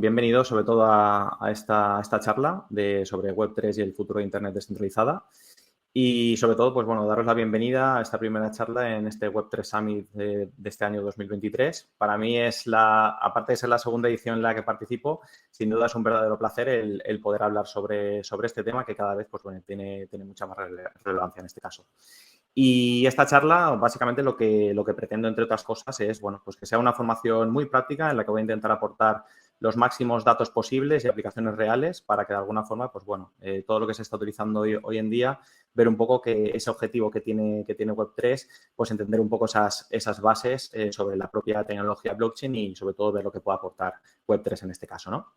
bienvenido sobre todo a esta charla sobre Web3 y el futuro de Internet descentralizada. Y sobre todo, pues bueno, daros la bienvenida a esta primera charla en este Web3 Summit de este año 2023. Para mí aparte de ser la segunda edición en la que participo, sin duda es un verdadero placer el poder hablar sobre este tema que cada vez, pues bueno, tiene mucha más relevancia en este caso. Y esta charla, básicamente, lo que pretendo, entre otras cosas, es, bueno, pues que sea una formación muy práctica en la que voy a intentar aportar los máximos datos posibles y aplicaciones reales para que, de alguna forma, pues bueno, todo lo que se está utilizando hoy en día, ver un poco que ese objetivo que tiene Web3, pues entender un poco esas bases sobre la propia tecnología blockchain y, sobre todo, ver lo que puede aportar Web3 en este caso, ¿no?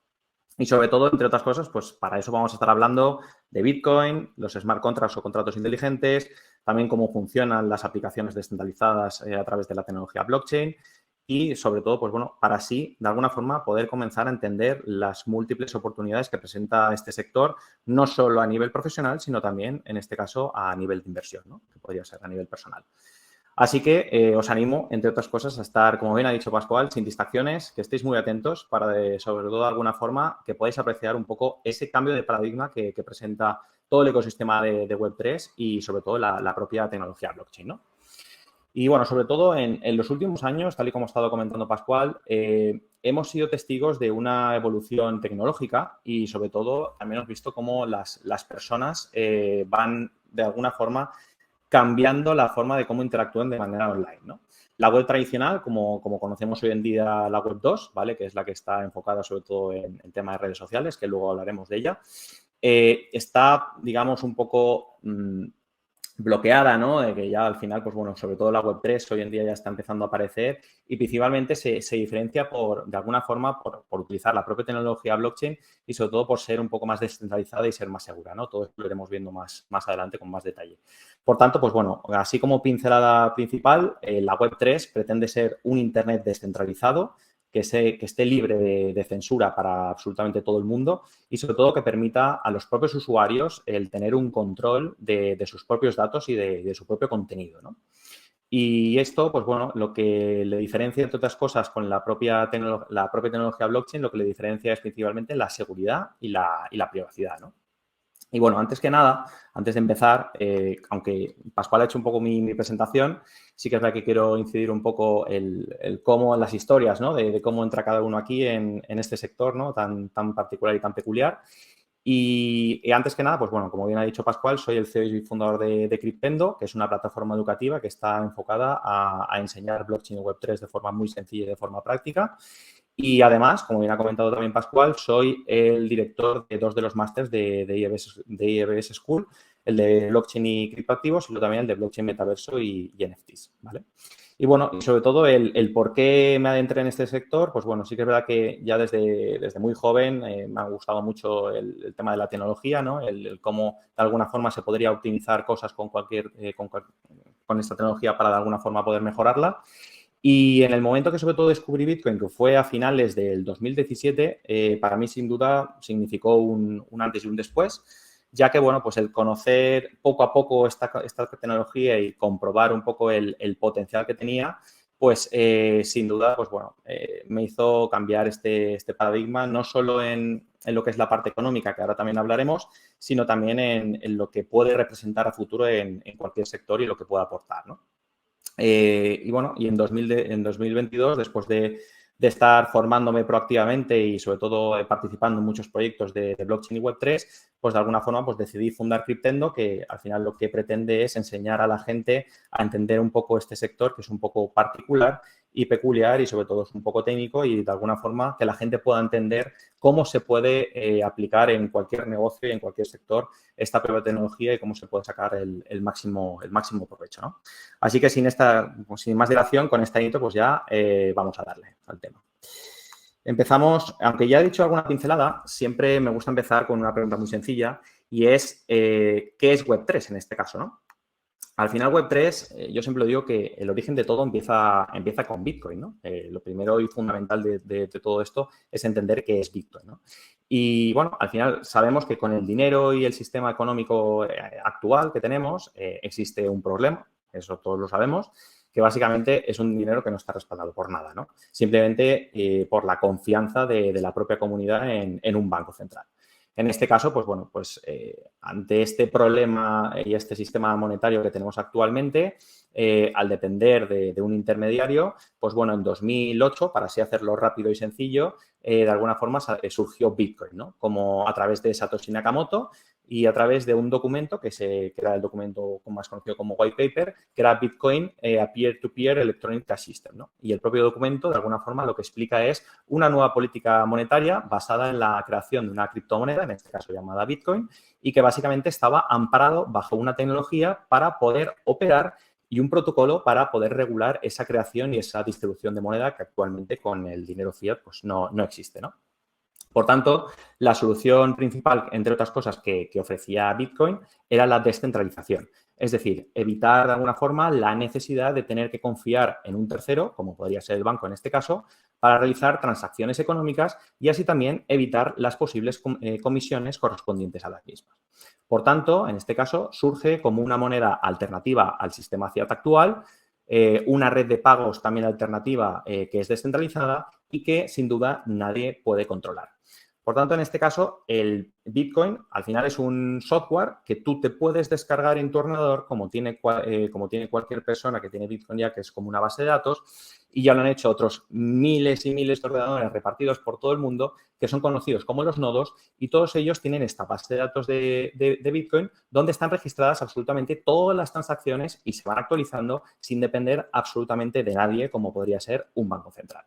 Y sobre todo, entre otras cosas, pues para eso vamos a estar hablando de Bitcoin, los smart contracts o contratos inteligentes, también cómo funcionan las aplicaciones descentralizadas a través de la tecnología blockchain y, sobre todo, pues bueno, para así, de alguna forma, poder comenzar a entender las múltiples oportunidades que presenta este sector, no solo a nivel profesional, sino también, en este caso, a nivel de inversión, ¿no? Que podría ser a nivel personal. Así que os animo, entre otras cosas, a estar, como bien ha dicho Pascual, sin distracciones, que estéis muy atentos para, sobre todo, de alguna forma, que podáis apreciar un poco ese cambio de paradigma que presenta todo el ecosistema de Web3 y, sobre todo, la propia tecnología blockchain, ¿no? Y, bueno, sobre todo, en los últimos años, tal y como ha estado comentando Pascual, hemos sido testigos de una evolución tecnológica y, sobre todo, también hemos visto cómo las personas van, de alguna forma, cambiando la forma de cómo interactúan de manera online, ¿no? La web tradicional, como conocemos hoy en día la web 2, ¿vale? Que es la que está enfocada sobre todo en el tema de redes sociales, que luego hablaremos de ella, está, digamos, un poco bloqueada, ¿no? De que ya al final, pues bueno, sobre todo la web 3 hoy en día ya está empezando a aparecer y principalmente se diferencia de alguna forma, por utilizar la propia tecnología blockchain y sobre todo por ser un poco más descentralizada y ser más segura, ¿no? Todo esto lo iremos viendo más adelante con más detalle. Por tanto, pues bueno, así como pincelada principal, la web 3 pretende ser un Internet descentralizado que esté libre de censura para absolutamente todo el mundo y, sobre todo, que permita a los propios usuarios el tener un control de sus propios datos y de su propio contenido, ¿no? Y esto, pues bueno, lo que le diferencia, entre otras cosas, con la propia tecnología blockchain, lo que le diferencia es principalmente la seguridad y la privacidad, ¿no? Y, bueno, antes que nada, antes de empezar, aunque Pascual ha hecho un poco mi presentación, sí que es verdad que quiero incidir un poco el cómo, en las historias, ¿no? De cómo entra cada uno aquí en este sector, ¿no? Tan particular y tan peculiar. Y antes que nada, pues bueno, como bien ha dicho Pascual, soy el CEO y fundador de Cryptendo, que es una plataforma educativa que está enfocada a enseñar blockchain y Web3 de forma muy sencilla y de forma práctica. Y además, como bien ha comentado también Pascual, soy el director de dos de los másters de IEBS School, el de blockchain y criptoactivos y luego también el de blockchain, metaverso y NFTs, ¿vale? Y, bueno, y sobre todo el por qué me adentré en este sector, pues bueno, sí que es verdad que ya desde muy joven me ha gustado mucho el tema de la tecnología, ¿no? El cómo de alguna forma se podría optimizar cosas con esta tecnología para de alguna forma poder mejorarla. Y en el momento que sobre todo descubrí Bitcoin, que fue a finales del 2017, para mí sin duda significó un antes y un después, ya que, bueno, pues el conocer poco a poco esta tecnología y comprobar un poco el potencial que tenía, pues sin duda, pues bueno, me hizo cambiar este paradigma, no solo en lo que es la parte económica, que ahora también hablaremos, sino también en lo que puede representar a futuro en cualquier sector y lo que pueda aportar, ¿no? Y, bueno, y en 2022, después de estar formándome proactivamente y, sobre todo, participando en muchos proyectos de blockchain y Web3, pues de alguna forma pues decidí fundar Cryptendo, que al final lo que pretende es enseñar a la gente a entender un poco este sector, que es un poco particular y peculiar y, sobre todo, es un poco técnico y, de alguna forma, que la gente pueda entender cómo se puede aplicar en cualquier negocio y en cualquier sector esta propia tecnología y cómo se puede sacar el máximo provecho, ¿no? Así que sin más dilación, con esta intro, pues ya vamos a darle al tema. Empezamos, aunque ya he dicho alguna pincelada, siempre me gusta empezar con una pregunta muy sencilla y es, ¿qué es Web3 en este caso, no? Al final, Web3, yo siempre lo digo que el origen de todo empieza con Bitcoin, ¿no? Lo primero y fundamental de todo esto es entender qué es Bitcoin, ¿no? Y, bueno, al final sabemos que con el dinero y el sistema económico actual que tenemos existe un problema, eso todos lo sabemos, que básicamente es un dinero que no está respaldado por nada, ¿no? Simplemente por la confianza de la propia comunidad en un banco central. En este caso, pues bueno, pues ante este problema y este sistema monetario que tenemos actualmente, al depender de un intermediario, pues bueno, en 2008, para así hacerlo rápido y sencillo, de alguna forma surgió Bitcoin, ¿no? Como a través de Satoshi Nakamoto y a través de un documento que era el documento más conocido como White Paper, que era Bitcoin a Peer-to-Peer Electronic Cash System, ¿no? Y el propio documento, de alguna forma, lo que explica es una nueva política monetaria basada en la creación de una criptomoneda, en este caso llamada Bitcoin, y que básicamente estaba amparado bajo una tecnología para poder operar y un protocolo para poder regular esa creación y esa distribución de moneda que actualmente con el dinero fiat pues no existe, ¿no? Por tanto, la solución principal, entre otras cosas, que ofrecía Bitcoin era la descentralización. Es decir, evitar de alguna forma la necesidad de tener que confiar en un tercero, como podría ser el banco en este caso, para realizar transacciones económicas y así también evitar las posibles comisiones correspondientes a las mismas. Por tanto, en este caso, surge como una moneda alternativa al sistema fiat actual, una red de pagos también alternativa que es descentralizada y que sin duda nadie puede controlar. Por tanto, en este caso, el Bitcoin al final es un software que tú te puedes descargar en tu ordenador, como tiene cualquier persona que tiene Bitcoin ya, que es como una base de datos, y ya lo han hecho otros miles y miles de ordenadores repartidos por todo el mundo, que son conocidos como los nodos, y todos ellos tienen esta base de datos de Bitcoin, donde están registradas absolutamente todas las transacciones y se van actualizando sin depender absolutamente de nadie, como podría ser un banco central.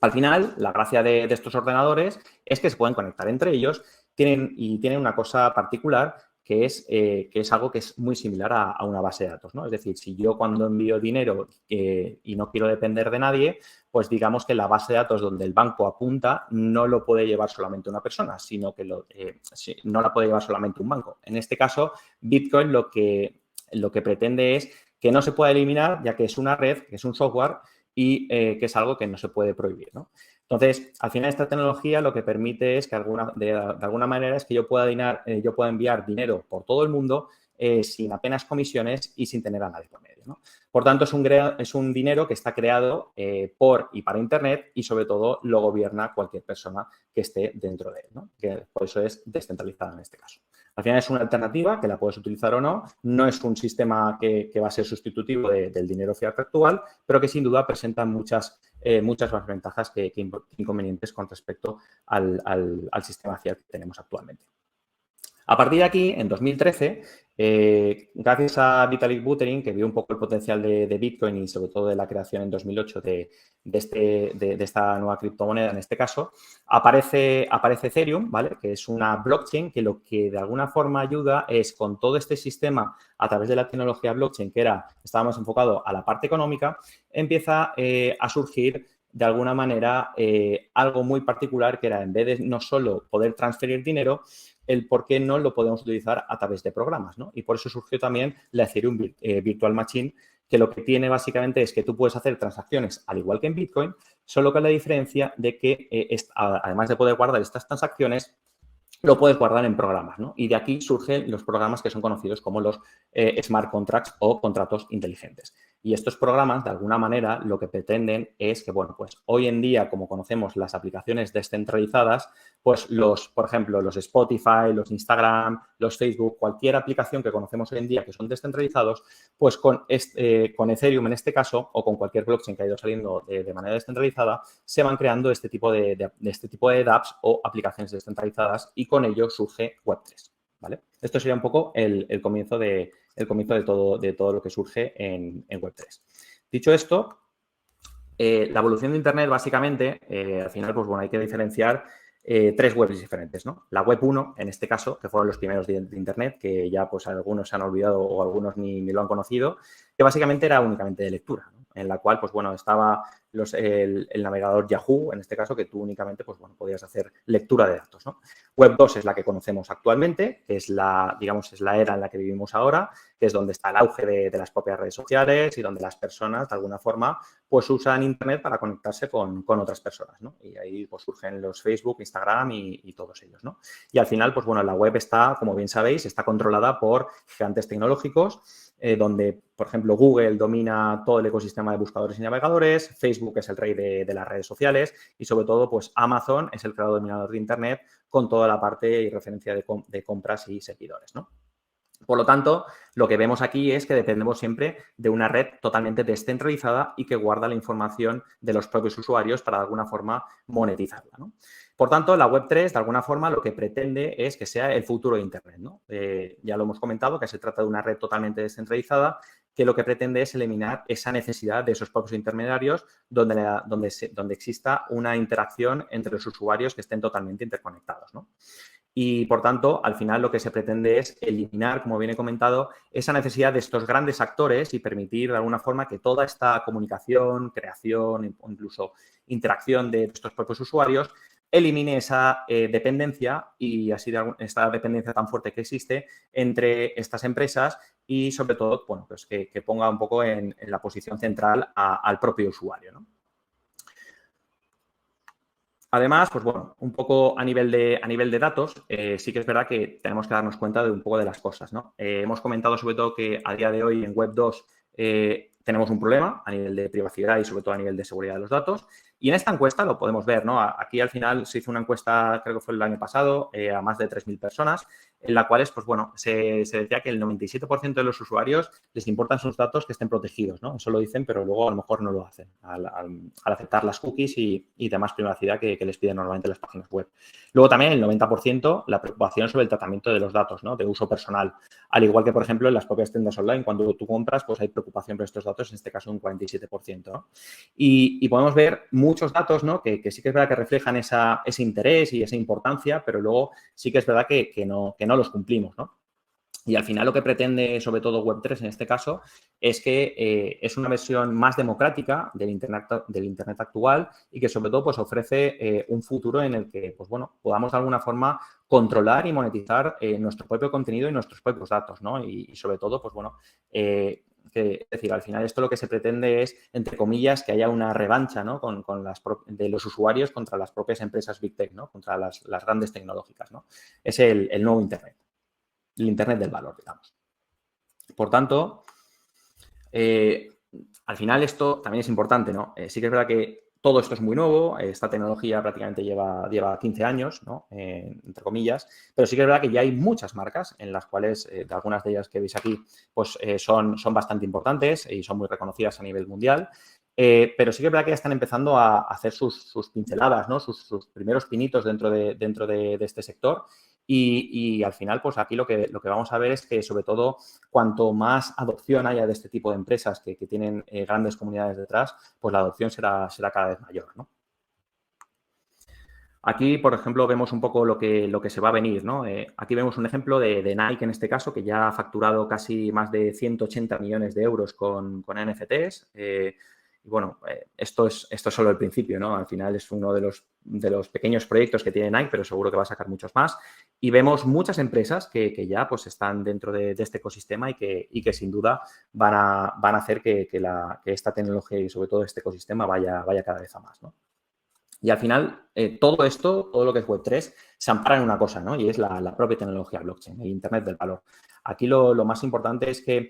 Al final, la gracia de estos ordenadores es que se pueden conectar entre ellos tienen una cosa particular que es algo que es muy similar a una base de datos, ¿no? Es decir, si yo cuando envío dinero y no quiero depender de nadie, pues digamos que la base de datos donde el banco apunta no lo puede llevar solamente una persona, sino que no la puede llevar solamente un banco. En este caso, Bitcoin lo que pretende es que no se pueda eliminar, ya que es una red, que es un software, y que es algo que no se puede prohibir, ¿no? Entonces, al final esta tecnología lo que permite es que de alguna manera es que yo pueda enviar dinero por todo el mundo sin apenas comisiones y sin tener a nadie por medio, ¿no? Por tanto, es un dinero que está creado por y para Internet y, sobre todo, lo gobierna cualquier persona que esté dentro de él, ¿no? Que por eso es descentralizada en este caso. Al final es una alternativa que la puedes utilizar o no. No es un sistema que va a ser sustitutivo del dinero fiat actual, pero que sin duda presenta muchas más ventajas que inconvenientes con respecto al sistema fiat que tenemos actualmente. A partir de aquí, en 2013, gracias a Vitalik Buterin, que vio un poco el potencial de Bitcoin y sobre todo de la creación en 2008 de esta nueva criptomoneda, en este caso, aparece Ethereum, ¿vale? Que es una blockchain que lo que de alguna forma ayuda es con todo este sistema a través de la tecnología blockchain, que estaba más enfocado a la parte económica, empieza a surgir de alguna manera algo muy particular que era, en vez de no solo poder transferir dinero, el por qué no lo podemos utilizar a través de programas, ¿no? Y por eso surgió también la Ethereum Virtual Machine, que lo que tiene básicamente es que tú puedes hacer transacciones al igual que en Bitcoin, solo con la diferencia de que además de poder guardar estas transacciones, lo puedes guardar en programas, ¿no? Y de aquí surgen los programas que son conocidos como los smart contracts o contratos inteligentes. Y estos programas, de alguna manera, lo que pretenden es que, bueno, pues hoy en día, como conocemos las aplicaciones descentralizadas, pues por ejemplo, los Spotify, los Instagram, los Facebook, cualquier aplicación que conocemos hoy en día que son descentralizados, pues con Ethereum en este caso, o con cualquier blockchain que ha ido saliendo de manera descentralizada, se van creando este tipo de dApps o aplicaciones descentralizadas y con ello surge Web3, ¿vale? Esto sería un poco el comienzo de todo lo que surge en Web3. Dicho esto, la evolución de Internet, básicamente, al final, pues bueno, hay que diferenciar tres webs diferentes, ¿no? La web 1, en este caso, que fueron los primeros de Internet, que ya pues algunos se han olvidado o algunos ni lo han conocido, que básicamente era únicamente de lectura, ¿no? En la cual, pues bueno, estaba el navegador Yahoo, en este caso, que tú únicamente, pues bueno, podías hacer lectura de datos, ¿no? Web 2 es la que conocemos actualmente, que es digamos, es la era en la que vivimos ahora, que es donde está el auge de las propias redes sociales y donde las personas, de alguna forma, pues usan Internet para conectarse con otras personas, ¿no? Y ahí pues surgen los Facebook, Instagram y todos ellos, ¿no? Y al final, pues bueno, la web está, como bien sabéis, está controlada por gigantes tecnológicos, donde, por ejemplo, Google domina todo el ecosistema de buscadores y navegadores, Facebook es el rey de las redes sociales y, sobre todo, pues Amazon es el creador dominador de Internet con toda la parte y referencia de compras y servidores, ¿no? Por lo tanto, lo que vemos aquí es que dependemos siempre de una red totalmente descentralizada y que guarda la información de los propios usuarios para, de alguna forma, monetizarla, ¿no? Por tanto, la Web3, de alguna forma, lo que pretende es que sea el futuro de Internet, ¿no? Ya lo hemos comentado, que se trata de una red totalmente descentralizada que lo que pretende es eliminar esa necesidad de esos propios intermediarios donde exista una interacción entre los usuarios que estén totalmente interconectados, ¿no? Y, por tanto, al final lo que se pretende es eliminar, como bien he comentado, esa necesidad de estos grandes actores y permitir, de alguna forma, que toda esta comunicación, creación o incluso interacción de estos propios usuarios elimine esa dependencia y así esta dependencia tan fuerte que existe entre estas empresas y, sobre todo, bueno, pues que ponga un poco en la posición central al propio usuario, ¿no? Además, pues bueno, un poco a nivel de datos, sí que es verdad que tenemos que darnos cuenta de un poco de las cosas, ¿no? Hemos comentado sobre todo que a día de hoy en Web 2 tenemos un problema a nivel de privacidad y sobre todo a nivel de seguridad de los datos. Y en esta encuesta lo podemos ver, ¿no? Aquí al final se hizo una encuesta, creo que fue el año pasado, a más de 3.000 personas, en la cual, pues bueno, se decía que el 97% de los usuarios les importan sus datos que estén protegidos, ¿no? Eso lo dicen, pero luego a lo mejor no lo hacen al aceptar las cookies y demás privacidad que les piden normalmente las páginas web. Luego también el 90% la preocupación sobre el tratamiento de los datos, ¿no? De uso personal. Al igual que, por ejemplo, en las propias tiendas online, cuando tú compras, pues hay preocupación por estos datos, en este caso un 47%, ¿no? Y podemos ver muchos datos, ¿no? Que sí que es verdad que reflejan ese interés y esa importancia, pero luego sí que es verdad que no los cumplimos, ¿no? Y al final lo que pretende, sobre todo Web3 en este caso, es que es una versión más democrática del Internet actual y que, sobre todo, pues ofrece un futuro en el que, pues bueno, podamos de alguna forma controlar y monetizar nuestro propio contenido y nuestros propios datos, ¿no? Y sobre todo, pues bueno, es decir, al final esto lo que se pretende es, entre comillas, que haya una revancha, ¿no? De los usuarios contra las propias empresas Big Tech, ¿no? Contra las grandes tecnológicas, ¿no? Es el nuevo Internet. El Internet del valor, digamos. Por tanto, al final esto también es importante, ¿no? Sí que es verdad que todo esto es muy nuevo, esta tecnología prácticamente lleva 15 años, ¿no? Entre comillas, pero sí que es verdad que ya hay muchas marcas en las cuales, de algunas de ellas que veis aquí, pues son bastante importantes y son muy reconocidas a nivel mundial. Pero sí que es verdad que ya están empezando a hacer sus pinceladas, ¿no? Sus primeros pinitos dentro de este sector. Y al final, pues aquí lo que vamos a ver es que, sobre todo, cuanto más adopción haya de este tipo de empresas que tienen grandes comunidades detrás, pues la adopción será cada vez mayor, ¿no? Aquí, por ejemplo, vemos un poco lo que se va a venir, ¿no? Aquí vemos un ejemplo de Nike, en este caso, que ya ha facturado casi más de 180 millones de euros con NFTs. Y bueno, esto es solo el principio, ¿no? Al final es uno de los pequeños proyectos que tiene Nike, pero seguro que va a sacar muchos más. Y vemos muchas empresas que ya pues están dentro de este ecosistema y que sin duda van a hacer que esta tecnología y sobre todo este ecosistema vaya cada vez a más, ¿no? Y al final, todo esto, todo lo que es Web3, se ampara en una cosa, ¿no? Y es la propia tecnología blockchain, el Internet del valor. Aquí lo más importante es que,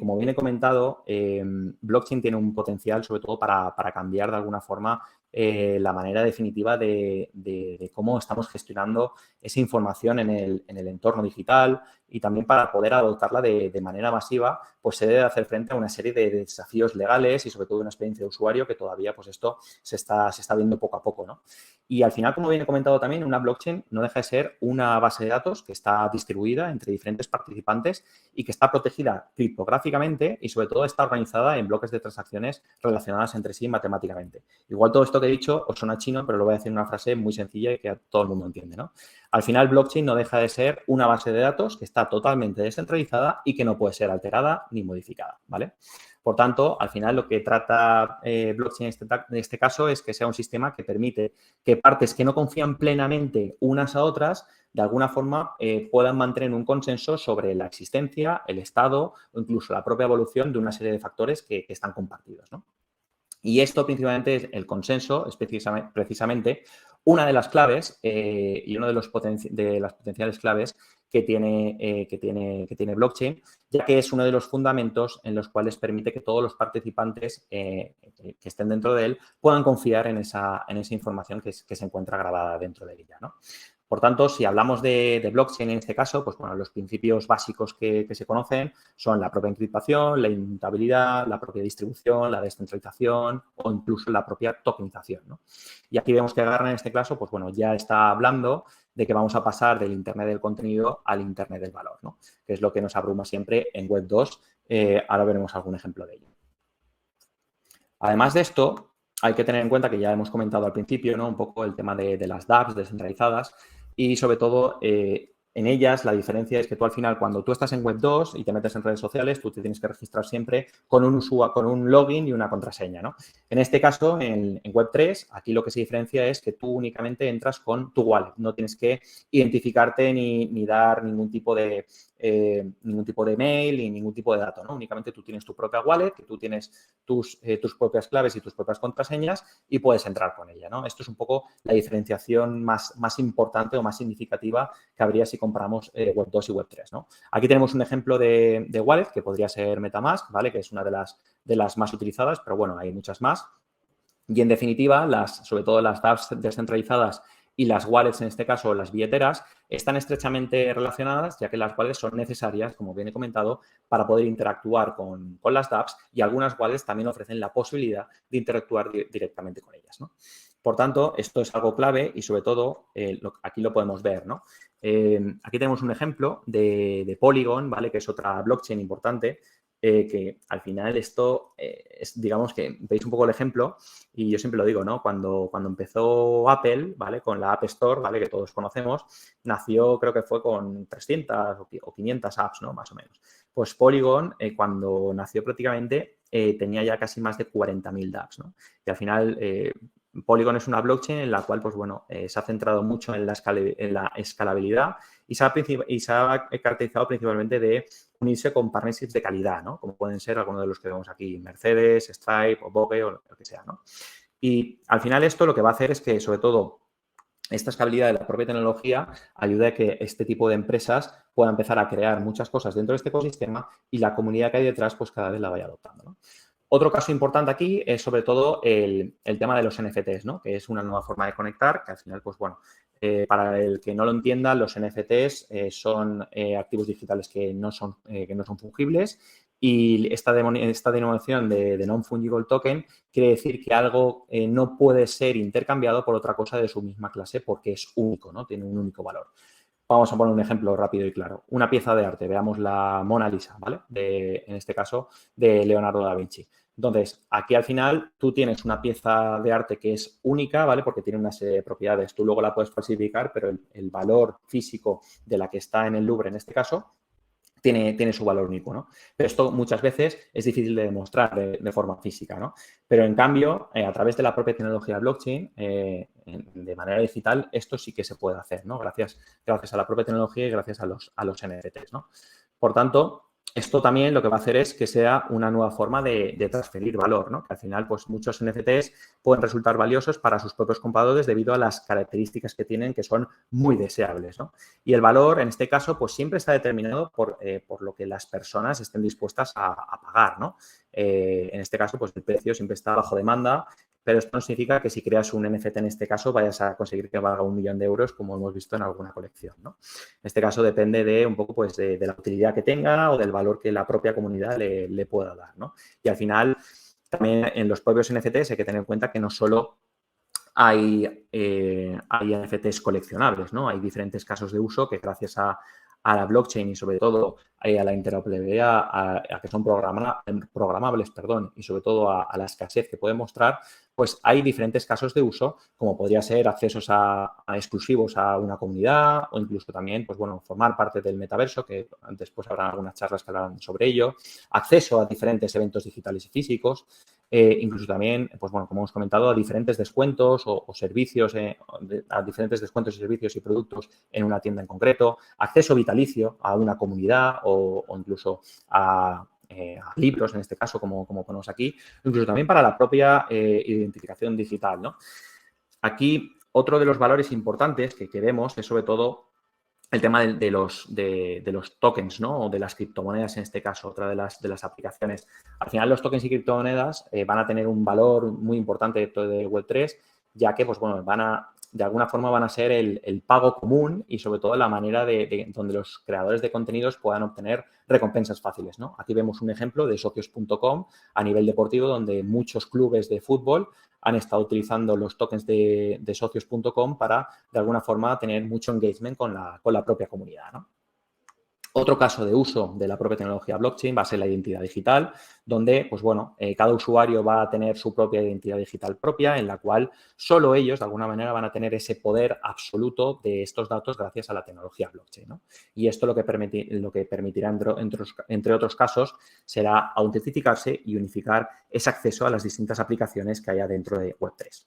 como bien he comentado, blockchain tiene un potencial, sobre todo, para cambiar de alguna forma la manera definitiva de cómo estamos gestionando esa información en el entorno digital y también para poder adoptarla de manera masiva, pues se debe hacer frente a una serie de desafíos legales y sobre todo una experiencia de usuario que todavía pues esto se está viendo poco a poco, ¿no? Y al final, como bien he comentado también, una blockchain no deja de ser una base de datos que está distribuida entre diferentes participantes y que está protegida criptográficamente y sobre todo está organizada en bloques de transacciones relacionadas entre sí matemáticamente. Igual todo esto que he dicho os suena chino, pero lo voy a decir en una frase muy sencilla y que todo el mundo entiende, ¿no? Al final, blockchain no deja de ser una base de datos que está totalmente descentralizada y que no puede ser alterada ni modificada, ¿vale? Por tanto, al final lo que trata blockchain en este caso es que sea un sistema que permite que partes que no confían plenamente unas a otras, de alguna forma puedan mantener un consenso sobre la existencia, el estado o incluso la propia evolución de una serie de factores que están compartidos, ¿no? Y esto principalmente es el consenso, es precisamente una de las claves y uno de las potenciales claves que tiene blockchain, ya que es uno de los fundamentos en los cuales permite que todos los participantes que estén dentro de él puedan confiar en esa información que se encuentra grabada dentro de ella, ¿no? Por tanto, si hablamos de blockchain en este caso, pues bueno, los principios básicos que se conocen son la propia encriptación, la inmutabilidad, la propia distribución, la descentralización o incluso la propia tokenización, ¿no? Y aquí vemos que Gartner en este caso, pues bueno, ya está hablando de que vamos a pasar del Internet del contenido al Internet del valor, ¿no? Que es lo que nos abruma siempre en Web 2. Ahora veremos algún ejemplo de ello. Además de esto, hay que tener en cuenta que ya hemos comentado al principio, ¿no? Un poco el tema de las dApps descentralizadas y sobre todo en ellas la diferencia es que tú al final cuando tú estás en Web 2 y te metes en redes sociales, tú te tienes que registrar siempre con un login y una contraseña, ¿no? En este caso, en Web 3, aquí lo que se diferencia es que tú únicamente entras con tu wallet, no tienes que identificarte ni dar ningún tipo de mail ni ningún tipo de dato, ¿no? Únicamente tú tienes tu propia wallet, que tú tienes tus propias claves y tus propias contraseñas y puedes entrar con ella, ¿no? Esto es un poco la diferenciación más importante o más significativa que habría si comparamos Web 2 y Web 3, ¿no? Aquí tenemos un ejemplo de wallet que podría ser MetaMask, ¿vale? Que es una de las más utilizadas, pero bueno, hay muchas más. Y en definitiva, sobre todo las dApps descentralizadas y las wallets, en este caso las billeteras, están estrechamente relacionadas, ya que las wallets son necesarias, como bien he comentado, para poder interactuar con las dApps y algunas wallets también ofrecen la posibilidad de interactuar directamente con ellas, ¿no? Por tanto, esto es algo clave y sobre todo aquí lo podemos ver, ¿no? Aquí tenemos un ejemplo de Polygon, ¿vale? Que es otra blockchain importante, que al final esto es, digamos que veis un poco el ejemplo y yo siempre lo digo, ¿no? Cuando empezó Apple, ¿vale? Con la App Store, ¿vale? Que todos conocemos, nació, creo que fue con 300 o 500 apps, ¿no? Más o menos. Pues Polygon, cuando nació prácticamente, tenía ya casi más de 40.000 dApps, ¿no? Y al final, Polygon es una blockchain en la cual, pues bueno, se ha centrado mucho en la escalabilidad y se ha caracterizado principalmente de unirse con partnerships de calidad, ¿no? Como pueden ser algunos de los que vemos aquí, Mercedes, Stripe o Vogue o lo que sea, ¿no? Y al final esto lo que va a hacer es que, sobre todo, esta escalabilidad de la propia tecnología ayuda a que este tipo de empresas puedan empezar a crear muchas cosas dentro de este ecosistema y la comunidad que hay detrás, pues cada vez la vaya adoptando, ¿no? Otro caso importante aquí es sobre todo el tema de los NFTs, ¿no? Que es una nueva forma de conectar, que al final, pues bueno, para el que no lo entienda, los NFTs son activos digitales que no son fungibles y esta denominación de non-fungible token quiere decir que algo no puede ser intercambiado por otra cosa de su misma clase porque es único, ¿no? Tiene un único valor. Vamos a poner un ejemplo rápido y claro. Una pieza de arte, veamos la Mona Lisa, ¿vale? En este caso, de Leonardo da Vinci. Entonces, aquí al final tú tienes una pieza de arte que es única, ¿vale? Porque tiene una serie de propiedades. Tú luego la puedes falsificar, pero el valor físico de la que está en el Louvre, en este caso, tiene su valor único, ¿no? Pero esto muchas veces es difícil de demostrar de forma física, ¿no? Pero en cambio, a través de la propia tecnología blockchain, de manera digital, esto sí que se puede hacer, ¿no? Gracias a la propia tecnología y gracias a los NFTs, ¿no? Por tanto, esto también lo que va a hacer es que sea una nueva forma de transferir valor, ¿no? Que al final, pues muchos NFTs pueden resultar valiosos para sus propios compradores debido a las características que tienen que son muy deseables, ¿no? Y el valor, en este caso, pues siempre está determinado por lo que las personas estén dispuestas a pagar, ¿no? En este caso, pues el precio siempre está bajo demanda, pero esto no significa que si creas un NFT en este caso vayas a conseguir que valga 1 millón de euros, como hemos visto en alguna colección, ¿no? En este caso depende de un poco pues de la utilidad que tenga o del valor que la propia comunidad le pueda dar, ¿no? Y al final, también en los propios NFTs hay que tener en cuenta que no solo hay NFTs coleccionables, ¿no? Hay diferentes casos de uso que gracias a a la blockchain y sobre todo a la interoperabilidad, a que son programables, perdón, y sobre todo a la escasez que pueden mostrar, pues hay diferentes casos de uso, como podría ser accesos exclusivos a una comunidad o incluso también, pues bueno, formar parte del metaverso, que después habrá algunas charlas que hablarán sobre ello, acceso a diferentes eventos digitales y físicos, incluso también, pues bueno, como hemos comentado, a diferentes descuentos o servicios, a diferentes descuentos y servicios y productos en una tienda en concreto, acceso vitalicio a una comunidad o incluso a libros, en este caso, como ponemos aquí, incluso también para la propia identificación digital, ¿no? Aquí, otro de los valores importantes que vemos es sobre todo el tema de los tokens, ¿no? O de las criptomonedas, en este caso, otra de las aplicaciones. Al final, los tokens y criptomonedas van a tener un valor muy importante dentro de Web3, ya que, pues bueno, de alguna forma van a ser el pago común y sobre todo la manera donde los creadores de contenidos puedan obtener recompensas fáciles, ¿no? Aquí vemos un ejemplo de socios.com a nivel deportivo, donde muchos clubes de fútbol han estado utilizando los tokens de socios.com para, de alguna forma, tener mucho engagement con la propia comunidad, ¿no? Otro caso de uso de la propia tecnología blockchain va a ser la identidad digital, donde, pues bueno, cada usuario va a tener su propia identidad digital propia, en la cual solo ellos, de alguna manera, van a tener ese poder absoluto de estos datos gracias a la tecnología blockchain, ¿no? Y esto lo que permitirá, entre otros casos, será autentificarse y unificar ese acceso a las distintas aplicaciones que haya dentro de Web3.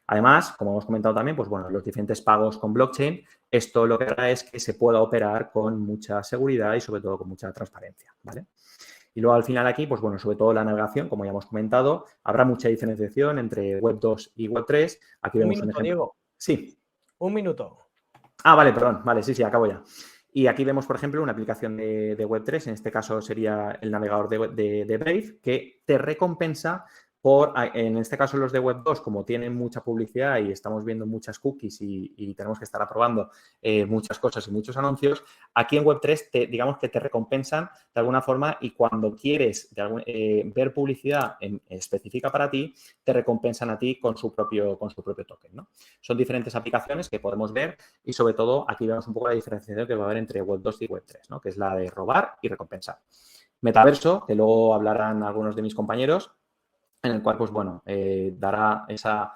Además, como hemos comentado también, pues bueno, los diferentes pagos con blockchain, esto lo que hará es que se pueda operar con mucha seguridad y sobre todo con mucha transparencia, ¿vale? Y luego al final aquí, pues bueno, sobre todo la navegación, como ya hemos comentado, habrá mucha diferenciación entre Web 2 y Web 3. Aquí vemos un ejemplo. Diego. Sí. Un minuto. Ah, vale, perdón. Vale, sí, acabo ya. Y aquí vemos, por ejemplo, una aplicación de Web 3, en este caso sería el navegador de Brave, que te recompensa en este caso los de Web 2, como tienen mucha publicidad y estamos viendo muchas cookies y tenemos que estar aprobando muchas cosas y muchos anuncios, aquí en Web 3 digamos que te recompensan de alguna forma y cuando quieres ver publicidad específica para ti, te recompensan a ti con su propio token, ¿no? Son diferentes aplicaciones que podemos ver y sobre todo aquí vemos un poco la diferenciación que va a haber entre Web 2 y Web 3, ¿no? Que es la de robar y recompensar. Metaverso, que luego hablarán algunos de mis compañeros, en el cual, pues bueno, dará esa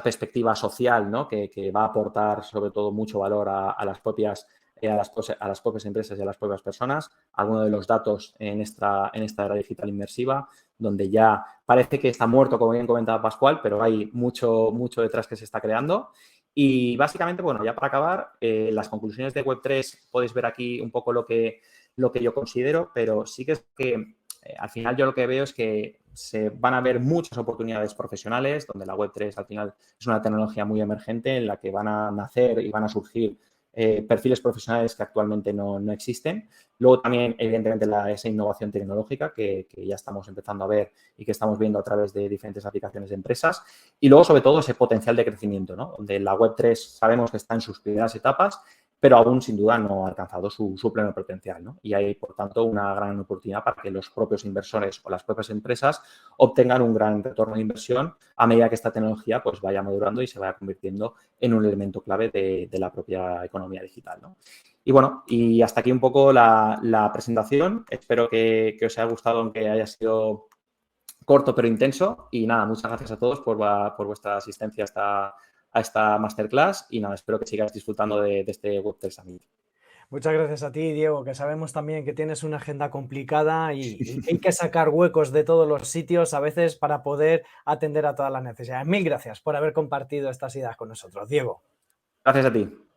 perspectiva social, ¿no? Que va a aportar sobre todo mucho valor a las propias empresas y a las propias personas. Algunos de los datos en esta era digital inmersiva, donde ya parece que está muerto, como bien comentaba Pascual, pero hay mucho detrás que se está creando. Y básicamente, bueno, ya para acabar, las conclusiones de Web3 podéis ver aquí un poco lo que yo considero, pero sí que es que al final yo lo que veo es que se van a ver muchas oportunidades profesionales, donde la Web3 al final es una tecnología muy emergente en la que van a nacer y van a surgir perfiles profesionales que actualmente no existen. Luego también, evidentemente, esa innovación tecnológica que ya estamos empezando a ver y que estamos viendo a través de diferentes aplicaciones de empresas. Y luego, sobre todo, ese potencial de crecimiento, ¿no? Donde la Web3 sabemos que está en sus primeras etapas, pero aún sin duda no ha alcanzado su pleno potencial, ¿no? Y hay, por tanto, una gran oportunidad para que los propios inversores o las propias empresas obtengan un gran retorno de inversión a medida que esta tecnología pues vaya madurando y se vaya convirtiendo en un elemento clave de la propia economía digital, ¿no? Y bueno, y hasta aquí un poco la presentación. Espero que os haya gustado, aunque haya sido corto pero intenso. Y nada, muchas gracias a todos por vuestra asistencia a esta masterclass y nada, espero que sigáis disfrutando de este Web3 Summit. Muchas gracias a ti, Diego, que sabemos también que tienes una agenda complicada y que hay que sacar huecos de todos los sitios a veces para poder atender a todas las necesidades. Mil gracias por haber compartido estas ideas con nosotros, Diego. Gracias a ti.